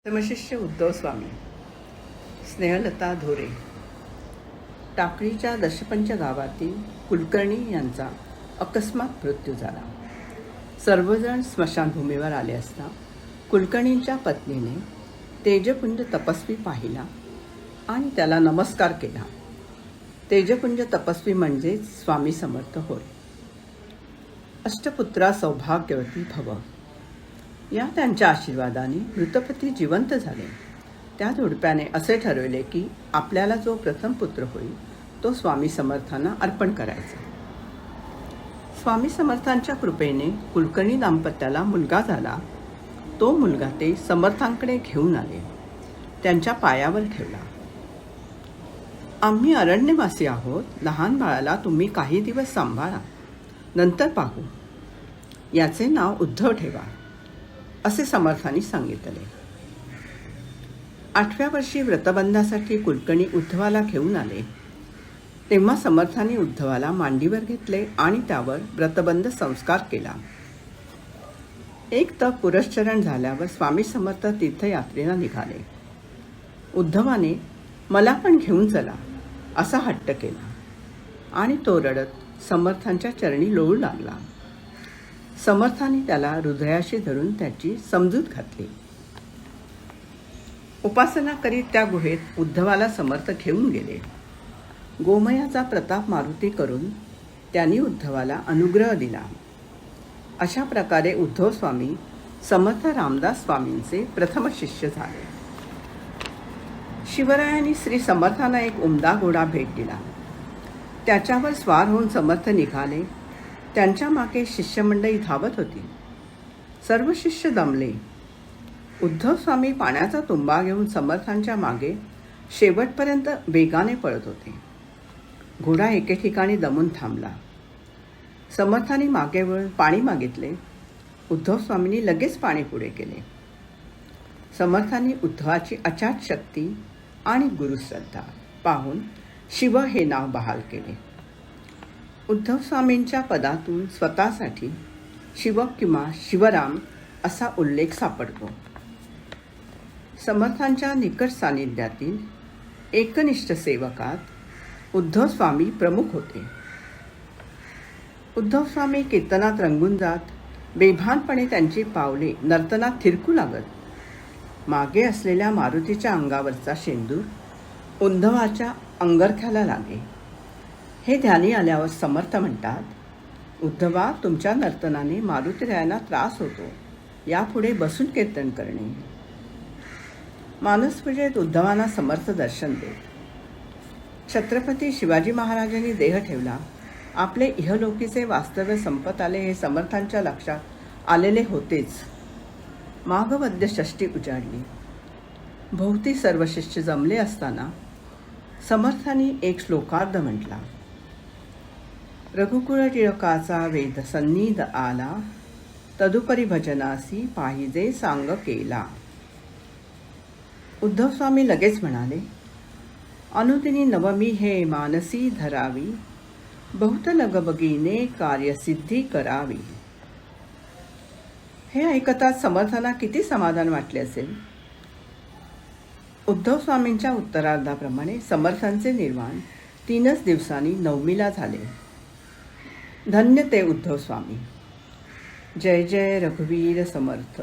समशिष्य उद्धव स्वामी. स्नेहलता धोरे. टाकळीच्या दशपंच गावातील कुलकर्णी यांचा अकस्मात मृत्यू झाला. सर्वजण स्मशानभूमीवर आले असता कुलकर्णींच्या पत्नीने तेजपुंज तपस्वी पाहिला आणि त्याला नमस्कार केला. तेजपुंज तपस्वी म्हणजेच स्वामी समर्थ होय. अष्टपुत्रा सौभाग्यवती भव या त्यांच्या आशीर्वादाने मृतपती जिवंत झाले. त्या जोडप्याने असे ठरवले की आपल्याला जो प्रथम पुत्र होईल तो स्वामी समर्थांना अर्पण करायचा. स्वामी समर्थांच्या कृपेने कुलकर्णी दाम्पत्याला मुलगा झाला. तो मुलगा ते समर्थांकडे घेऊन आले, त्यांच्या पायावर ठेवला. आम्ही अरण्यवासी आहोत, लहान बाळाला तुम्ही काही दिवस सांभाळा, नंतर पाहू. याचे नाव उद्धव ठेवा, असे समर्थांनी सांगितले. 8व्या वर्षी व्रतबंधासाठी कुलकर्णी उद्धवाला घेऊन आले. तेव्हा समर्थांनी उद्धवाला मांडीवर घेतले आणि त्यावर व्रतबंध संस्कार केला. एक तप पुरस्चरण झाल्यावर स्वामी समर्थ तीर्थयात्रेला निघाले. उद्धवाने मला पण घेऊन चला असा हट्ट केला आणि तो रडत समर्थांच्या चरणी लोळू लागला. समर्थांनी त्याला हृदयाशी धरून त्याची समजूत घातली. उपासना करीत त्या गुहेत उद्धवाला समर्थ घेऊन गेले. गोमयाचा प्रताप मारुती करून त्यांनी उद्धवाला अनुग्रह दिला. अशा प्रकारे उद्धव स्वामी समर्थ रामदास स्वामींचे प्रथम शिष्य झाले. शिवरायांनी श्री समर्थांना एक उमदा घोडा भेट दिला. त्याच्यावर स्वार होऊन समर्थ निघाले. त्यांच्या मागे शिष्यमंडळी धावत होती. सर्व शिष्य दमले. उद्धव स्वामी पाण्याचा तुंबा घेऊन समर्थांच्या मागे शेवटपर्यंत वेगाने पळत होते. घोडा एके ठिकाणी दमून थांबला. समर्थांनी मागे वळून पाणी मागितले. उद्धव स्वामींनी लगेच पाणी पुढे केले. समर्थांनी उद्धवाची अचाट शक्ती आणि गुरुश्रद्धा पाहून शिव हे नाव बहाल केले. उद्धव स्वामींच्या पदातून स्वतःसाठी शिव किंवा शिवराम असा उल्लेख सापडतो. समर्थांच्या निकट सानिध्यातील एकनिष्ठ सेवकात उद्धव स्वामी प्रमुख होते. उद्धव स्वामी कीर्तनात रंगून जात. बेभानपणे त्यांची पावले नर्तनात थिरकू लागत. मागे असलेल्या मारुतीच्या अंगावरचा शेंदूर उद्धवाच्या अंगरख्याला लागे. हे ध्यानी आल्यावर समर्थ म्हणतात, उद्धवा, तुमच्या नर्तनाने मारुतीरायांना त्रास होतो, यापुढे बसून कीर्तन करणे. मानसपूजेत उद्धवांना समर्थ दर्शन देत. छत्रपती शिवाजी महाराजांनी देह ठेवला. आपले इहलोकीचे वास्तव्य संपत आले हे समर्थांच्या लक्षात आलेले होतेच. माघवद्य षष्ठी उजाडली. भोवती सर्व शिष्य जमले असताना समर्थांनी एक श्लोकार्ध म्हटला. रघुकुळ टिळकाचा वेद सन्निध आला, तदुपरी भजनासी पाहिजे सांग केला. उद्धव स्वामी लगेच म्हणाले, अनुदिनी नवमी हे मानसी धरावी, बहुत लगबगीने कार्यसिद्धी करावी. हे ऐकताच समर्थांना किती समाधान वाटले असेल. उद्धव स्वामींच्या उत्तरार्धाप्रमाणे समर्थांचे निर्वाण 3च दिवसांनी नवमीला झाले. धन्य ते उद्धव स्वामी. जय जय रघुवीर समर्थ.